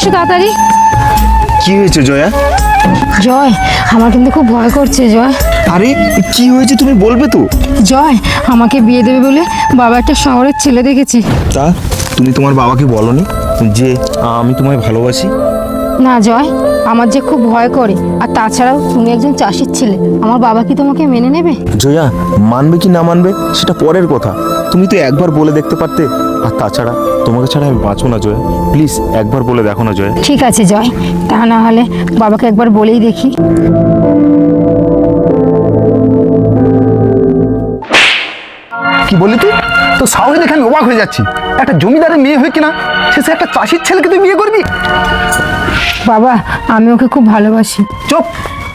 এসো তাড়াতাড়ি। কি হয়েছে জয়া? জয়, আমার কিন্তু খুব ভয় করছে জয়। আরে কি হয়েছে তুমি বলবে তো? জয়, আমাকে বিয়ে দেবে বলে বাবা একটা শহরের ছেলে দেখেছি। তা তুমি তোমার বাবাকে বলনি যে আমি তোমায় ভালোবাসি? না জয়, আমার যে খুব ভয় করে, আর তাছাড়াও তুমি একজন চাষির ছেলে, আমার বাবা কি তোমাকে মেনে নেবে? জয়া, মানবে কি না মানবে সেটা পরের কথা, তুমি তো একবার বলে দেখতে পারতে। আর তাছাড়া তোমাকে ছাড়া আমি বাঁচো না জয়া, প্লিজ একবার বলে দেখো না জয়া। ঠিক আছে জয়, তা না হলে বাবাকে একবার বলেই দেখি। কি বললি তুই? তো সাহস দেখে আমি অবাক হয়ে যাচ্ছি। একটা জমিদারের মেয়ে হয়ে কিনা সে একটা চাষির ছেলেকে তুই বিয়ে করবি? বাবা, আমি ওকে খুব ভালোবাসি। চুপ!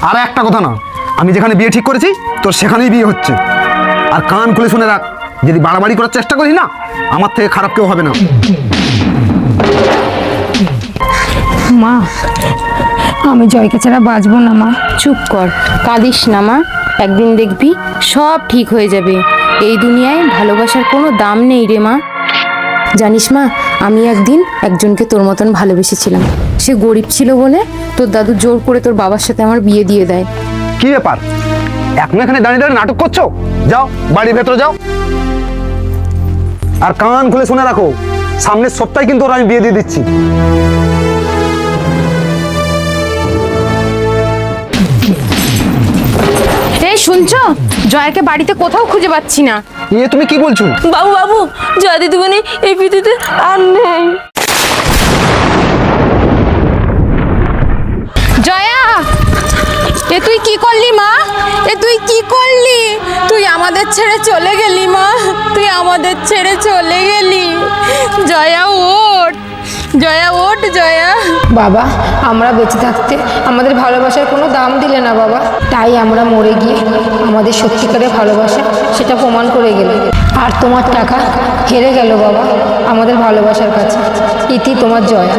আর একটা কথা না, আমি যেখানে বিয়ে ঠিক করেছি তোর সেখানেই বিয়ে হচ্ছে। আর কান খুলে শুনে রাখ, যদি বাড়াবাড়ি করার চেষ্টা করিস না, আমার থেকে খারাপ কেউ হবে না। মা, আমি জয়কে ছাড়া বাঁচবো না মা। চুপ কর, কাঁদিস না মা। একদিন দেখবি সব ঠিক হয়ে যাবে। এই দুনিয়ায় ভালোবাসার কোনো দাম নেই রে মা। জানিস মা, আমি একদিন একজনকে তোর মতন ভালোবেসেছিলাম। সে গরিব ছিল বলে তোর দাদু জোর করে তোর বাবার সাথে আমার বিয়ে দিয়ে দেয়। কি ব্যাপার, এখন এখানে দাঁড়িয়ে দাঁড়িয়ে নাটক করছো? যাও বাড়ির ভেতরে যাও। আর কান খুলে শুনে রাখো, সামনের সপ্তাহে কিন্তু ওরা আমি বিয়ে দিয়ে দিচ্ছি। এই শুনছো, জয়াকে বাড়িতে কোথাও খুঁজে পাচ্ছি না। এ তুমি কি বলছো? বাবু বাবু, জয়া দিদিমণি এই পৃথিবীতে আর নেই। জয়া, এ তুই কি করলি মা? এ তুই কি করলি? তুই আমাদের ছেড়ে চলে গেলি মা, তুই আমাদের ছেড়ে চলে গেলি। জয়া ওঠ, জয়া ওঠ জয়া। বাবা, আমরা বেঁচে থাকতে আমাদের ভালোবাসার কোনো দাম দিলে না বাবা, তাই আমরা মরে গিয়ে আমাদের সত্যিকারের ভালোবাসা সেটা প্রমাণ করে গেলে। আর তোমার টাকা হেরে গেল বাবা আমাদের ভালোবাসার কাছে। ইতি তোমার জয়া।